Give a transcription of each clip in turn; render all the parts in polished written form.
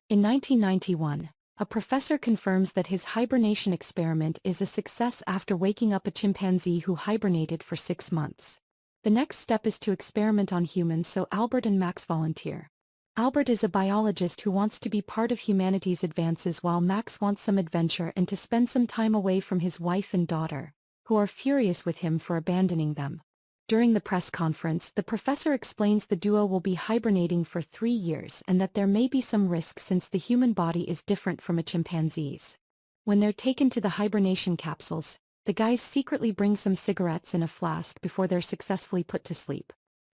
In 1991, a professor confirms that his hibernation experiment is a success after waking up a chimpanzee who hibernated for 6 months. The next step is to experiment on humans, so Albert and Max volunteer. Albert is a biologist who wants to be part of humanity's advances, while Max wants some adventure and to spend some time away from his wife and daughter, who are furious with him for abandoning them. During the press conference, the professor explains the duo will be hibernating for 3 years and that there may be some risks since the human body is different from a chimpanzee's. When they're taken to the hibernation capsules, the guys secretly bring some cigarettes in a flask before they're successfully put to sleep.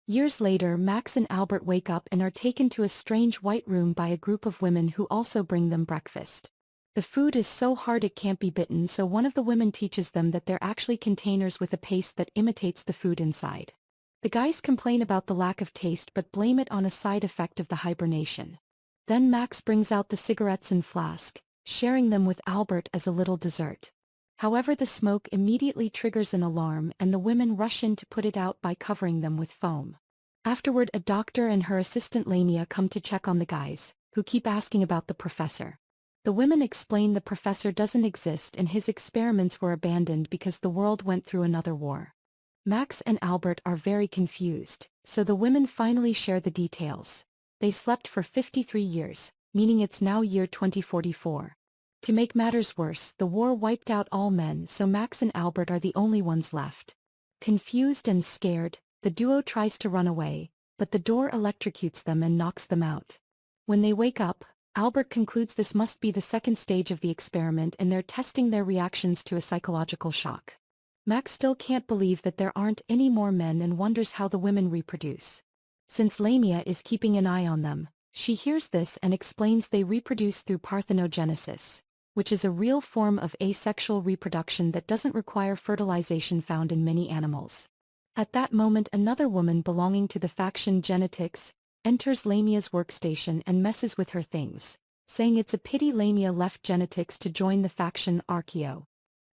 Years later, Max and Albert wake up and are taken to a strange white room by a group of women who also bring them breakfast. The food is so hard it can't be bitten, so one of the women teaches them that they're actually containers with a paste that imitates the food inside. The guys complain about the lack of taste but blame it on a side effect of the hibernation. Then Max brings out the cigarettes and flask, sharing them with Albert as a little dessert. However, the smoke immediately triggers an alarm and the women rush in to put it out by covering them with foam. Afterward, a doctor and her assistant Lamia come to check on the guys, who keep asking about the professor. The women explain the professor doesn't exist and his experiments were abandoned because the world went through another war. Max and Albert are very confused, so the women finally share the details. They slept for 53 years, meaning it's now year 2044. To make matters worse, the war wiped out all men, so Max and Albert are the only ones left. Confused and scared, the duo tries to run away, but the door electrocutes them and knocks them out. When they wake up, Albert concludes this must be the second stage of the experiment and they're testing their reactions to a psychological shock. Max still can't believe that there aren't any more men and wonders how the women reproduce. Since Lamia is keeping an eye on them, she hears this and explains they reproduce through parthenogenesis, which is a real form of asexual reproduction that doesn't require fertilization found in many animals. At that moment, another woman belonging to the faction Genetics enters Lamia's workstation and messes with her things, saying it's a pity Lamia left Genetics to join the faction Archeo.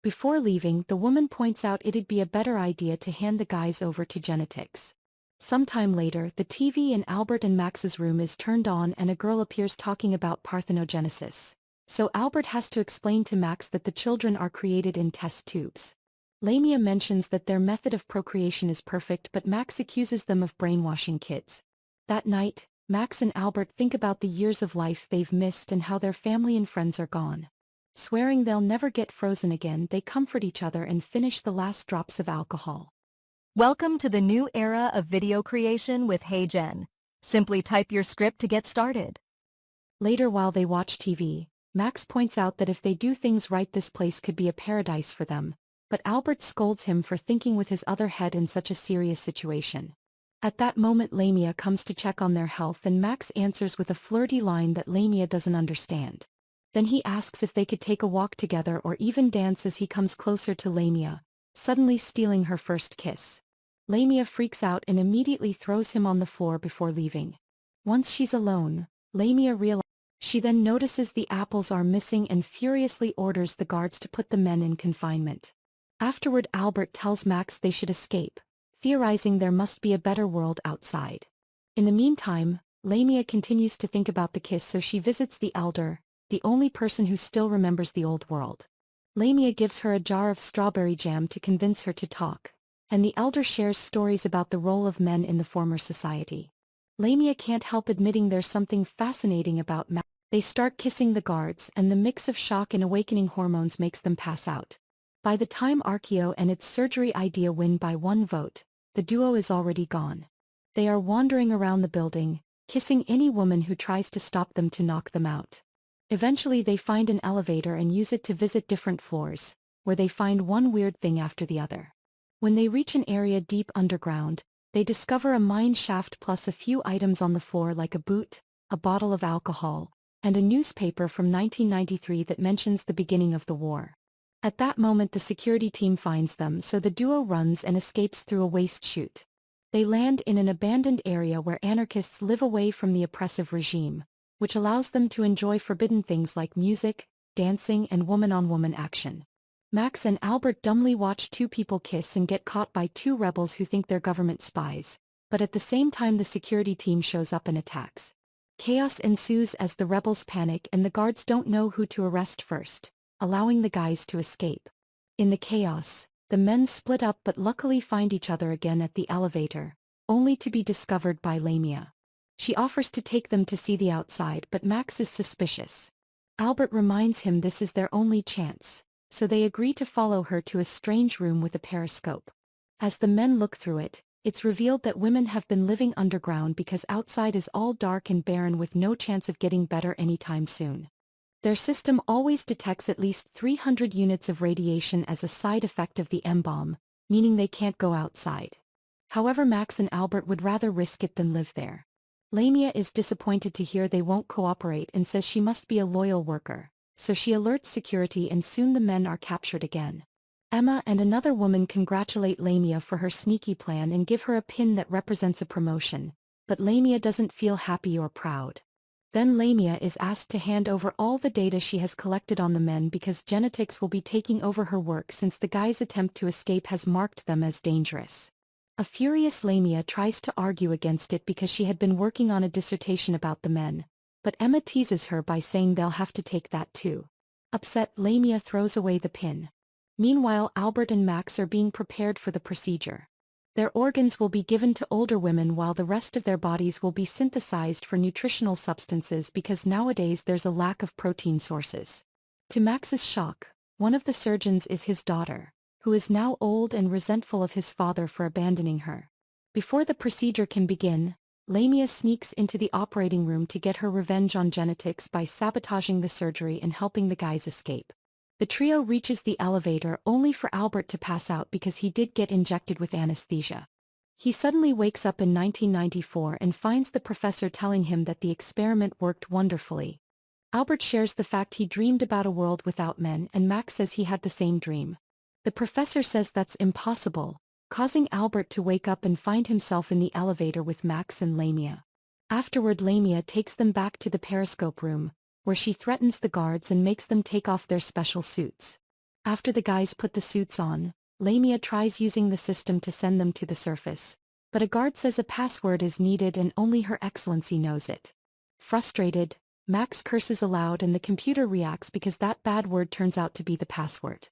Before leaving, the woman points out it'd be a better idea to hand the guys over to Genetics. Sometime later, the TV in Albert and Max's room is turned on and a girl appears talking about parthenogenesis. So Albert has to explain to Max that the children are created in test tubes. Lamia mentions that their method of procreation is perfect, but Max accuses them of brainwashing kids. That night, Max and Albert think about the years of life they've missed and how their family and friends are gone. Swearing they'll never get frozen again, they comfort each other and finish the last drops of alcohol. Welcome to the new era of video creation with HeyGen. Simply type your script to get started. Later, while they watch TV, Max points out that if they do things right, this place could be a paradise for them, but Albert scolds him for thinking with his other head in such a serious situation. At that moment, Lamia comes to check on their health and Max answers with a flirty line that Lamia doesn't understand. Then he asks if they could take a walk together or even dance as he comes closer to Lamia, suddenly stealing her first kiss. Lamia freaks out and immediately throws him on the floor before leaving. Once she's alone, Lamia realizes. She then notices the apples are missing and furiously orders the guards to put the men in confinement. Afterward, Albert tells Max they should escape, theorizing there must be a better world outside. In the meantime, Lamia continues to think about the kiss, so she visits the elder, the only person who still remembers the old world. Lamia gives her a jar of strawberry jam to convince her to talk, and the elder shares stories about the role of men in the former society. Lamia can't help admitting there's something fascinating about Max. They start kissing the guards, and the mix of shock and awakening hormones makes them pass out. By the time Archeo and its surgery idea win by 1 vote, the duo is already gone. They are wandering around the building, kissing any woman who tries to stop them to knock them out. Eventually they find an elevator and use it to visit different floors, where they find one weird thing after the other. When they reach an area deep underground, they discover a mine shaft plus a few items on the floor like a boot, a bottle of alcohol, and a newspaper from 1993 that mentions the beginning of the war. At that moment, the security team finds them, so the duo runs and escapes through a waste chute. They land in an abandoned area where anarchists live away from the oppressive regime, which allows them to enjoy forbidden things like music, dancing, and woman-on-woman action. Max and Albert dumbly watch 2 people kiss and get caught by 2 rebels who think they're government spies, but at the same time the security team shows up and attacks. Chaos ensues as the rebels panic and the guards don't know who to arrest first, allowing the guys to escape. In the chaos, the men split up but luckily find each other again at the elevator, only to be discovered by Lamia. She offers to take them to see the outside but Max is suspicious. Albert reminds him this is their only chance, so they agree to follow her to a strange room with a periscope. As the men look through it, it's revealed that women have been living underground because outside is all dark and barren with no chance of getting better anytime soon. Their system always detects at least 300 units of radiation as a side effect of the M-bomb, meaning they can't go outside. However, Max and Albert would rather risk it than live there. Lamia is disappointed to hear they won't cooperate and says she must be a loyal worker, so she alerts security and soon the men are captured again. Emma and another woman congratulate Lamia for her sneaky plan and give her a pin that represents a promotion, but Lamia doesn't feel happy or proud. Then Lamia is asked to hand over all the data she has collected on the men because genetics will be taking over her work since the guy's attempt to escape has marked them as dangerous. A furious Lamia tries to argue against it because she had been working on a dissertation about the men, but Emma teases her by saying they'll have to take that too. Upset, Lamia throws away the pin. Meanwhile, Albert and Max are being prepared for the procedure. Their organs will be given to older women while the rest of their bodies will be synthesized for nutritional substances because nowadays there's a lack of protein sources. To Max's shock, one of the surgeons is his daughter, who is now old and resentful of his father for abandoning her. Before the procedure can begin, Lamia sneaks into the operating room to get her revenge on genetics by sabotaging the surgery and helping the guys escape. The trio reaches the elevator only for Albert to pass out because he did get injected with anesthesia. He suddenly wakes up in 1994 and finds the professor telling him that the experiment worked wonderfully. Albert shares the fact he dreamed about a world without men and Max says he had the same dream. The professor says that's impossible, causing Albert to wake up and find himself in the elevator with Max and Lamia. Afterward, Lamia takes them back to the periscope room, where she threatens the guards and makes them take off their special suits. After the guys put the suits on, Lamia tries using the system to send them to the surface, but a guard says a password is needed and only Her Excellency knows it. Frustrated, Max curses aloud and the computer reacts because that bad word turns out to be the password.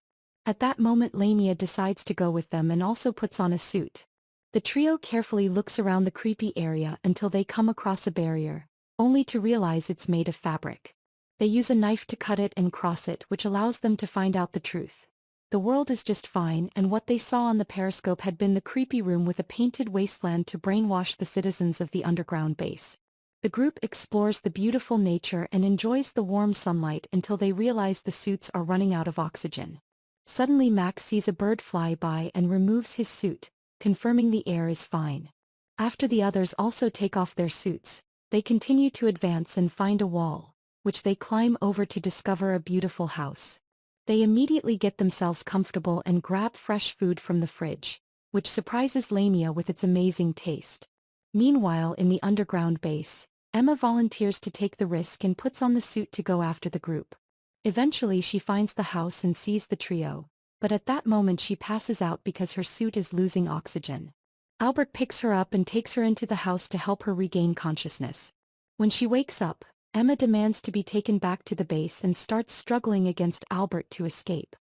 At that moment, Lamia decides to go with them and also puts on a suit. The trio carefully looks around the creepy area until they come across a barrier, only to realize it's made of fabric. They use a knife to cut it and cross it, which allows them to find out the truth. The world is just fine, and what they saw on the periscope had been the creepy room with a painted wasteland to brainwash the citizens of the underground base. The group explores the beautiful nature and enjoys the warm sunlight until they realize the suits are running out of oxygen. Suddenly Max sees a bird fly by and removes his suit, confirming the air is fine. After the others also take off their suits, they continue to advance and find a wall, which they climb over to discover a beautiful house. They immediately get themselves comfortable and grab fresh food from the fridge, which surprises Lamia with its amazing taste. Meanwhile, in the underground base, Emma volunteers to take the risk and puts on the suit to go after the group. Eventually she finds the house and sees the trio, but at that moment she passes out because her suit is losing oxygen. Albert picks her up and takes her into the house to help her regain consciousness. When she wakes up, Emma demands to be taken back to the base and starts struggling against Albert to escape.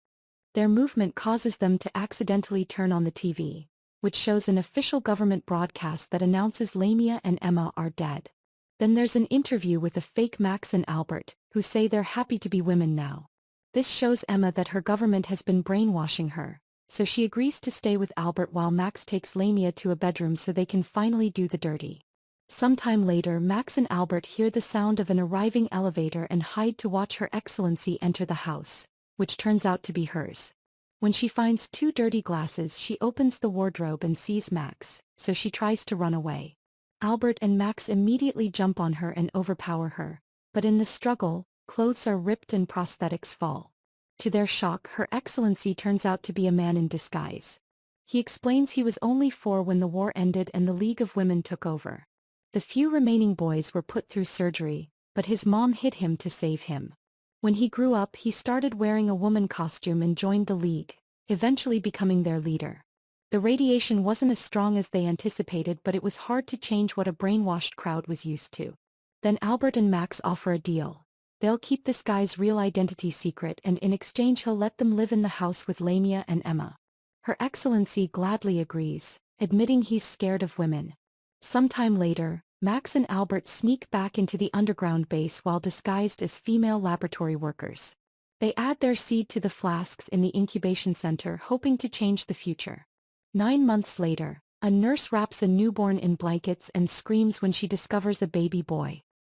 Their movement causes them to accidentally turn on the TV, which shows an official government broadcast that announces Lamia and Emma are dead. Then there's an interview with a fake Max and Albert, who say they're happy to be women now. This shows Emma that her government has been brainwashing her, so she agrees to stay with Albert while Max takes Lamia to a bedroom so they can finally do the dirty. Sometime later, Max and Albert hear the sound of an arriving elevator and hide to watch Her Excellency enter the house, which turns out to be hers. When she finds two dirty glasses, she opens the wardrobe and sees Max, so she tries to run away. Albert and Max immediately jump on her and overpower her, but in the struggle, clothes are ripped and prosthetics fall. To their shock, Her Excellency turns out to be a man in disguise. He explains he was only 4 when the war ended and the League of Women took over. The few remaining boys were put through surgery, but his mom hid him to save him. When he grew up, he started wearing a woman costume and joined the League, eventually becoming their leader. The radiation wasn't as strong as they anticipated, but it was hard to change what a brainwashed crowd was used to. Then Albert and Max offer a deal. They'll keep this guy's real identity secret, and in exchange he'll let them live in the house with Lamia and Emma. Her Excellency gladly agrees, admitting he's scared of women. Sometime later, Max and Albert sneak back into the underground base while disguised as female laboratory workers. They add their seed to the flasks in the incubation center, hoping to change the future. 9 months later, a nurse wraps a newborn in blankets and screams when she discovers a baby boy.